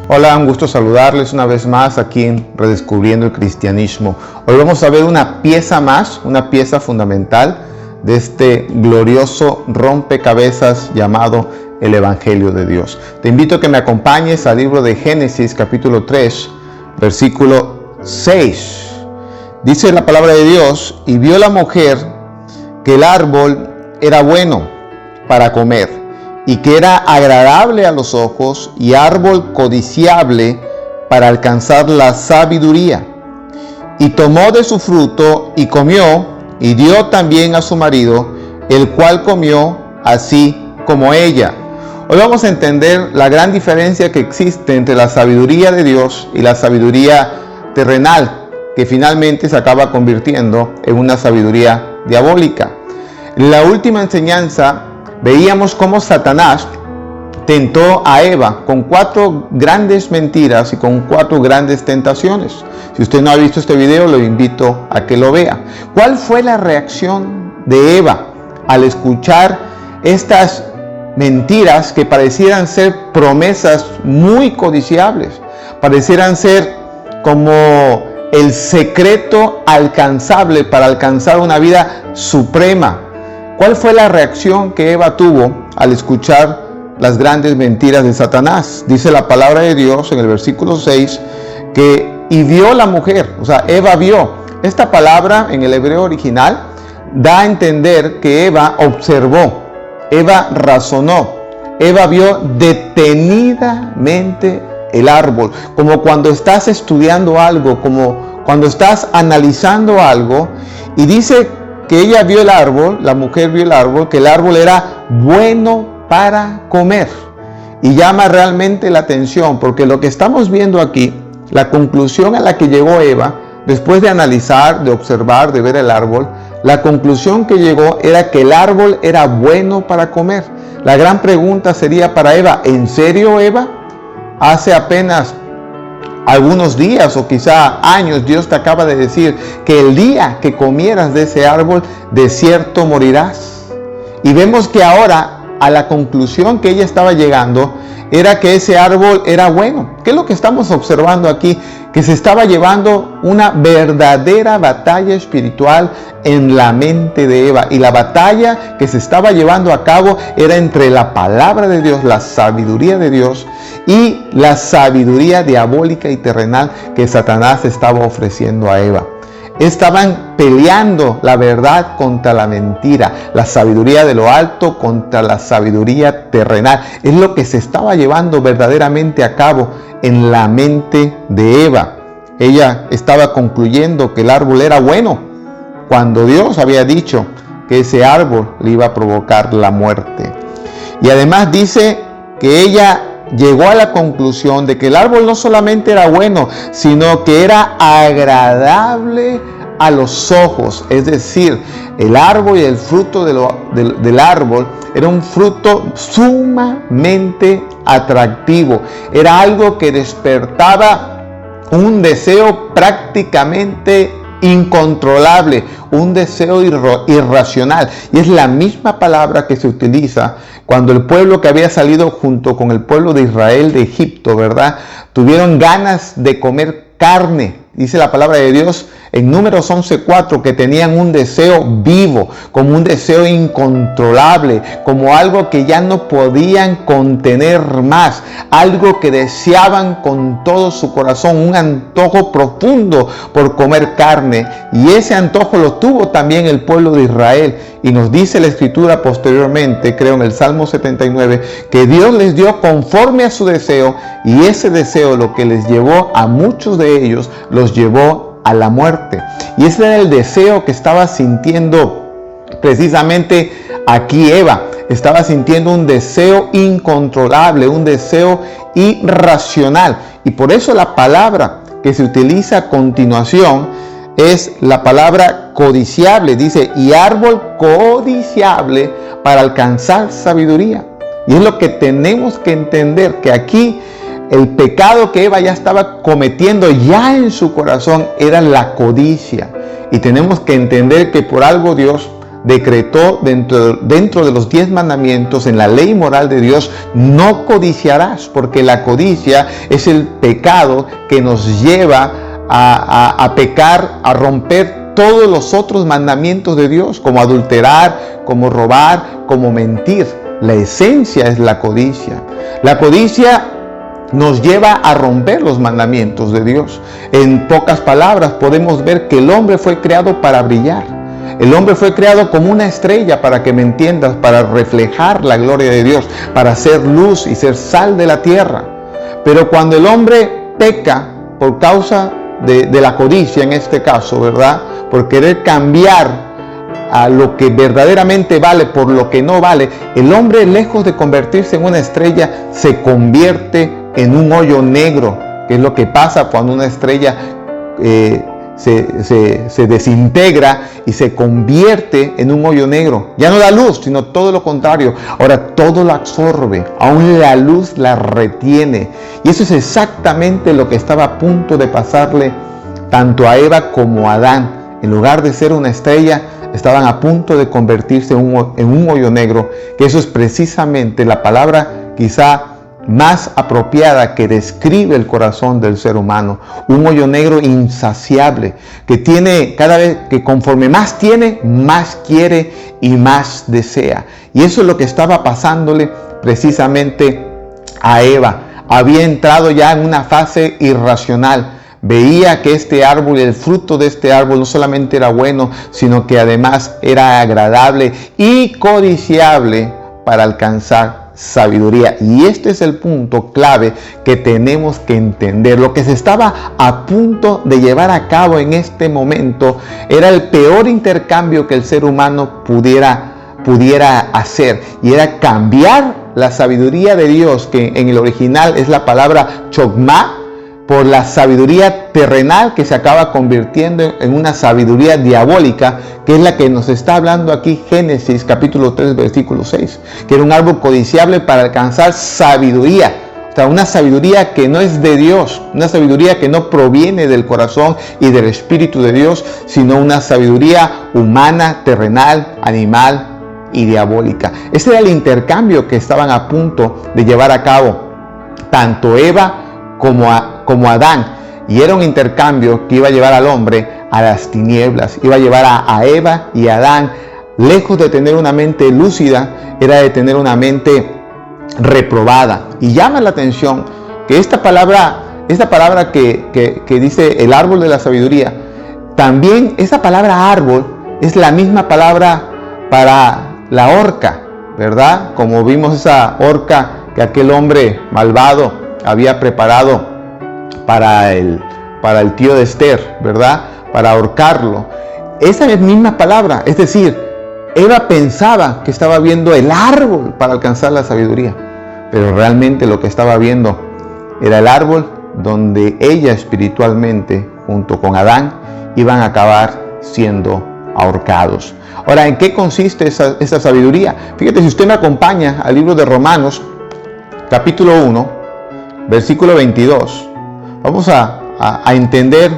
Hola, un gusto saludarles una vez más aquí en Redescubriendo el Cristianismo. Hoy vamos a ver una pieza más, una pieza fundamental de este glorioso rompecabezas llamado el Evangelio de Dios. Te invito a que me acompañes al libro de Génesis capítulo 3, versículo 6. Dice la palabra de Dios: y vio la mujer que el árbol era bueno para comer, y que era agradable a los ojos, y árbol codiciable para alcanzar la sabiduría. Y tomó de su fruto y comió, y dio también a su marido, el cual comió así como ella. Hoy vamos a entender la gran diferencia que existe entre la sabiduría de Dios y la sabiduría terrenal, que finalmente se acaba convirtiendo en una sabiduría diabólica. En la última enseñanza veíamos cómo Satanás tentó a Eva con 4 grandes mentiras y con 4 grandes tentaciones. Si usted no ha visto este video, lo invito a que lo vea. ¿Cuál fue la reacción de Eva al escuchar estas mentiras que parecieran ser promesas muy codiciables? Parecieran ser como el secreto alcanzable para alcanzar una vida suprema. ¿Cuál fue la reacción que Eva tuvo al escuchar las grandes mentiras de Satanás? Dice la palabra de Dios en el versículo 6 que y vio la mujer, o sea, Eva vio. Esta palabra en el hebreo original da a entender que Eva observó, Eva razonó, Eva vio detenidamente el árbol, como cuando estás estudiando algo, como cuando estás analizando algo, y dice que ella vio el árbol, la mujer vio el árbol, que el árbol era bueno para comer. Y llama realmente la atención, porque lo que estamos viendo aquí, la conclusión a la que llegó Eva, después de analizar, de observar, de ver el árbol, la conclusión que llegó era que el árbol era bueno para comer. La gran pregunta sería para Eva: ¿en serio, Eva? Hace apenas algunos días o quizá años Dios te acaba de decir que el día que comieras de ese árbol de cierto morirás. Y vemos que ahora a la conclusión que ella estaba llegando era que ese árbol era bueno. ¿Qué es lo que estamos observando aquí? Que se estaba llevando una verdadera batalla espiritual en la mente de Eva. Y la batalla que se estaba llevando a cabo era entre la palabra de Dios, la sabiduría de Dios, y la sabiduría diabólica y terrenal que Satanás estaba ofreciendo a Eva. Estaban peleando la verdad contra la mentira, la sabiduría de lo alto contra la sabiduría terrenal. Es lo que se estaba llevando verdaderamente a cabo en la mente de Eva. Ella estaba concluyendo que el árbol era bueno, cuando Dios había dicho que ese árbol le iba a provocar la muerte. Y además dice que ella llegó a la conclusión de que el árbol no solamente era bueno, sino que era agradable a los ojos. Es decir, el árbol y el fruto del árbol era un fruto sumamente atractivo. Era algo que despertaba un deseo prácticamente incontrolable, un deseo irracional. Y es la misma palabra que se utiliza cuando el pueblo que había salido junto con el pueblo de Israel de Egipto, ¿verdad?, tuvieron ganas de comer carne. Dice la palabra de Dios en Números 11:4 que tenían un deseo vivo, como un deseo incontrolable, como algo que ya no podían contener más, algo que deseaban con todo su corazón, un antojo profundo por comer carne. Y ese antojo lo tuvo también el pueblo de Israel. Y nos dice la Escritura posteriormente, creo en el Salmo 79, que Dios les dio conforme a su deseo, y ese deseo lo que les llevó a muchos de ellos, los llevó a la muerte. Y ese era el deseo que estaba sintiendo precisamente aquí Eva. Estaba sintiendo un deseo incontrolable, un deseo irracional. Y por eso la palabra que se utiliza a continuación es la palabra codiciable. Dice, y árbol codiciable para alcanzar sabiduría. Y es lo que tenemos que entender, que aquí el pecado que Eva ya estaba cometiendo ya en su corazón era la codicia. Y tenemos que entender que por algo Dios decretó dentro de los 10 mandamientos, en la ley moral de Dios: no codiciarás, porque la codicia es el pecado que nos lleva a pecar, a romper todos los otros mandamientos de Dios, como adulterar, como robar, como mentir. La esencia es la codicia. La codicia nos lleva a romper los mandamientos de Dios. En pocas palabras, podemos ver que el hombre fue creado para brillar. El hombre fue creado como una estrella, para que me entiendas, para reflejar la gloria de Dios, para ser luz y ser sal de la tierra. Pero cuando el hombre peca por causa de la codicia, en este caso, ¿verdad?, por querer cambiar a lo que verdaderamente vale por lo que no vale, el hombre, lejos de convertirse en una estrella, se convierte en un hoyo negro, que es lo que pasa cuando una estrella se desintegra y se convierte en un hoyo negro. Ya no da luz, sino todo lo contrario. Ahora todo lo absorbe, aún la luz la retiene. Y eso es exactamente lo que estaba a punto de pasarle tanto a Eva como a Adán. En lugar de ser una estrella, estaban a punto de convertirse en un hoyo negro, que eso es precisamente la palabra quizá más apropiada que describe el corazón del ser humano. Un hoyo negro insaciable, que tiene cada vez, que conforme más tiene, más quiere y más desea. Y eso es lo que estaba pasándole precisamente a Eva. Había entrado ya en una fase irracional. Veía que este árbol, el fruto de este árbol, no solamente era bueno, sino que además era agradable y codiciable para alcanzar sabiduría. Y este es el punto clave que tenemos que entender. Lo que se estaba a punto de llevar a cabo en este momento era el peor intercambio que el ser humano pudiera hacer, y era cambiar la sabiduría de Dios, que en el original es la palabra chokmah, por la sabiduría terrenal, que se acaba convirtiendo en una sabiduría diabólica, que es la que nos está hablando aquí Génesis capítulo 3 versículo 6, que era un árbol codiciable para alcanzar sabiduría. O sea, una sabiduría que no es de Dios, una sabiduría que no proviene del corazón y del Espíritu de Dios, sino una sabiduría humana, terrenal, animal y diabólica. Ese era el intercambio que estaban a punto de llevar a cabo tanto Eva como Adán, y era un intercambio que iba a llevar al hombre a las tinieblas, iba a llevar a Eva y a Adán, lejos de tener una mente lúcida, era de tener una mente reprobada. Y llama la atención que esta palabra que dice el árbol de la sabiduría, también esa palabra árbol es la misma palabra para la horca, ¿verdad? Como vimos esa horca que aquel hombre malvado había preparado para el tío de Esther, ¿verdad?, para ahorcarlo. Esa es misma palabra, es decir, Eva pensaba que estaba viendo el árbol para alcanzar la sabiduría, pero realmente lo que estaba viendo era el árbol donde ella espiritualmente, junto con Adán, iban a acabar siendo ahorcados. Ahora, ¿en qué consiste esa sabiduría? Fíjate, si usted me acompaña al libro de Romanos, capítulo 1, versículo 22, vamos a entender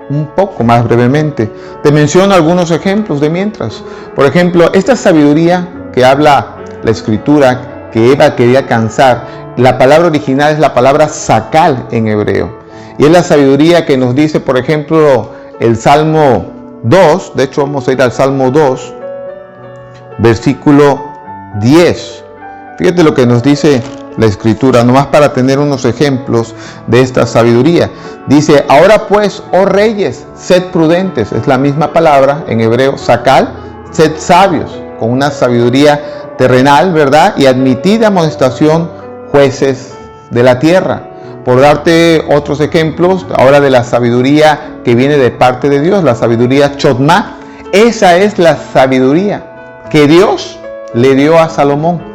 un poco más brevemente. Te menciono algunos ejemplos de mientras. Por ejemplo, esta sabiduría que habla la Escritura que Eva quería alcanzar, la palabra original es la palabra sakal en hebreo. Y es la sabiduría que nos dice, por ejemplo, el Salmo 2, de hecho vamos a ir al Salmo 2, versículo 10. Fíjate lo que nos dice la Escritura, nomás para tener unos ejemplos de esta sabiduría. Dice: ahora pues, oh reyes, sed prudentes. Es la misma palabra en hebreo, sakal, sed sabios, con una sabiduría terrenal, ¿verdad? Y admitid amonestación, jueces de la tierra. Por darte otros ejemplos, ahora de la sabiduría que viene de parte de Dios, la sabiduría chokmah. Esa es la sabiduría que Dios le dio a Salomón.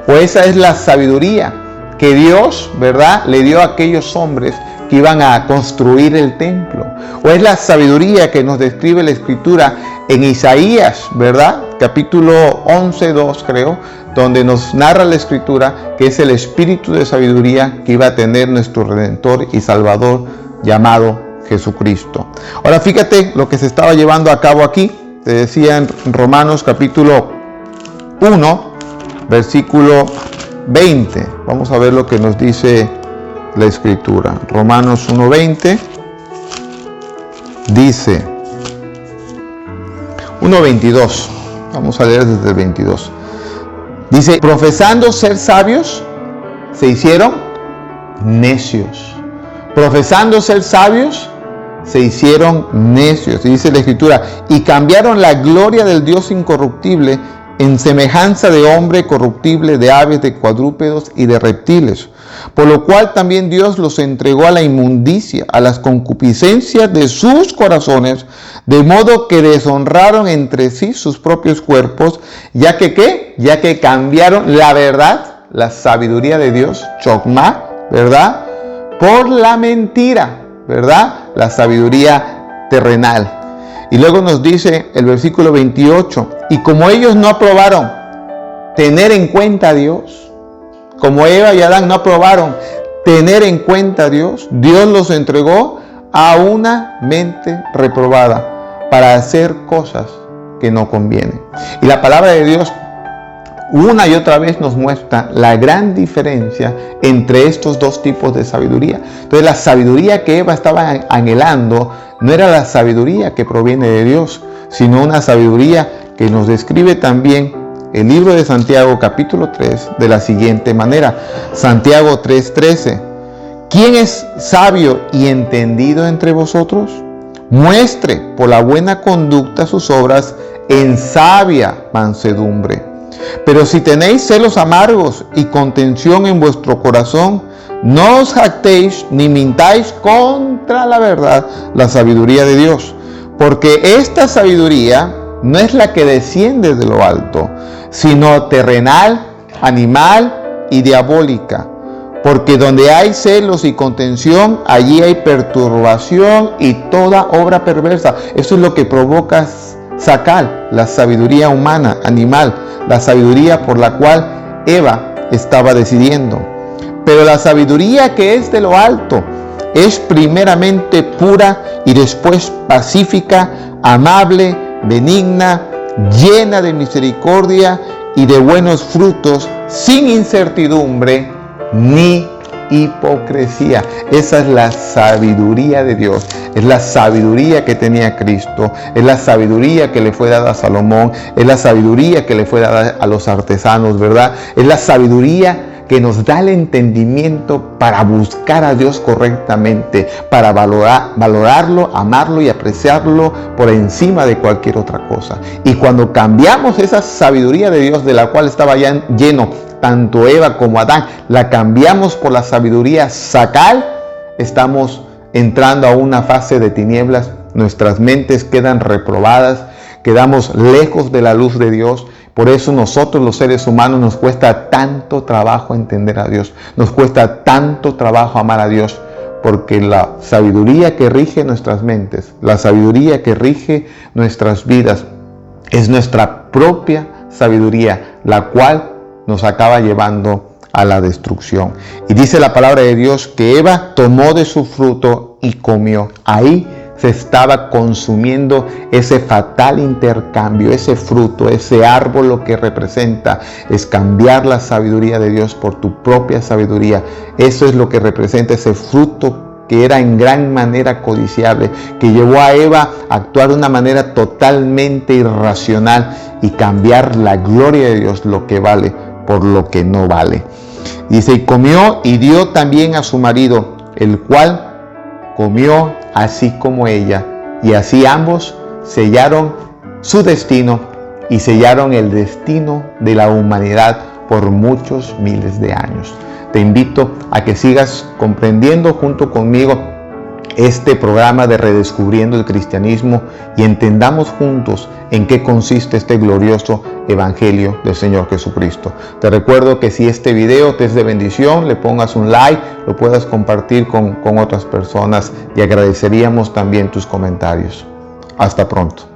O esa es la sabiduría que Dios, ¿verdad?, le dio a aquellos hombres que iban a construir el templo. O es la sabiduría que nos describe la Escritura en Isaías, ¿verdad?, capítulo 11, 2 creo, donde nos narra la Escritura que es el espíritu de sabiduría que iba a tener nuestro Redentor y Salvador llamado Jesucristo. Ahora fíjate lo que se estaba llevando a cabo aquí. te decía en Romanos capítulo 1, versículo 20. Vamos a ver lo que nos dice la Escritura. Romanos 1:20 dice, 1:22, vamos a leer desde el 22. Dice, profesando ser sabios, se hicieron necios. Profesando ser sabios, se hicieron necios. Y dice la Escritura, y cambiaron la gloria del Dios incorruptible en semejanza de hombre corruptible, de aves, de cuadrúpedos y de reptiles. Por lo cual también Dios los entregó a la inmundicia, a las concupiscencias de sus corazones, de modo que deshonraron entre sí sus propios cuerpos, ya que ¿qué? Ya que cambiaron la verdad, la sabiduría de Dios, chokmah, ¿verdad? Por la mentira, ¿verdad? La sabiduría terrenal. Y luego nos dice el versículo 28, y como ellos no aprobaron tener en cuenta a Dios, como Eva y Adán no aprobaron tener en cuenta a Dios, Dios los entregó a una mente reprobada para hacer cosas que no convienen. Y la palabra de Dios una y otra vez nos muestra la gran diferencia entre estos dos tipos de sabiduría. Entonces la sabiduría que Eva estaba anhelando no era la sabiduría que proviene de Dios, sino una sabiduría que nos describe también el libro de Santiago capítulo 3 de la siguiente manera. Santiago 3:13. ¿Quién es sabio y entendido entre vosotros? Muestre por la buena conducta sus obras en sabia mansedumbre. Pero si tenéis celos amargos y contención en vuestro corazón, no os jactéis ni mintáis contra la verdad, la sabiduría de Dios. Porque esta sabiduría no es la que desciende de lo alto, sino terrenal, animal y diabólica. Porque donde hay celos y contención, allí hay perturbación y toda obra perversa. Eso es lo que provoca sacar la sabiduría humana, animal, la sabiduría por la cual Eva estaba decidiendo. Pero la sabiduría que es de lo alto es primeramente pura y después pacífica, amable, benigna, llena de misericordia y de buenos frutos, sin incertidumbre ni hipocresía. Esa es la sabiduría de Dios. Es la sabiduría que tenía Cristo. Es la sabiduría que le fue dada a Salomón. Es la sabiduría que le fue dada a los artesanos, ¿verdad? Es la sabiduría que nos da el entendimiento para buscar a Dios correctamente, para valorarlo, amarlo y apreciarlo por encima de cualquier otra cosa. Y cuando cambiamos esa sabiduría de Dios de la cual estaba ya lleno tanto Eva como Adán, la cambiamos por la sabiduría sacal, estamos entrando a una fase de tinieblas. Nuestras mentes quedan reprobadas, quedamos lejos de la luz de Dios. Por eso nosotros los seres humanos nos cuesta tanto trabajo entender a Dios, nos cuesta tanto trabajo amar a Dios, porque la sabiduría que rige nuestras mentes, la sabiduría que rige nuestras vidas, es nuestra propia sabiduría, la cual nos acaba llevando a la destrucción. Y dice la palabra de Dios que Eva tomó de su fruto y comió. Ahí se estaba consumiendo ese fatal intercambio, ese fruto, ese árbol. Lo que representa es cambiar la sabiduría de Dios por tu propia sabiduría. Eso es lo que representa ese fruto que era en gran manera codiciable, que llevó a Eva a actuar de una manera totalmente irracional y cambiar la gloria de Dios, lo que vale, por lo que no vale. Dice, y comió y dio también a su marido, el cual comió así como ella, y así ambos sellaron su destino y sellaron el destino de la humanidad por muchos miles de años. Te invito a que sigas comprendiendo junto conmigo este programa de Redescubriendo el Cristianismo y entendamos juntos en qué consiste este glorioso Evangelio del Señor Jesucristo. Te recuerdo que si este video te es de bendición, le pongas un like, lo puedas compartir con otras personas y agradeceríamos también tus comentarios. Hasta pronto.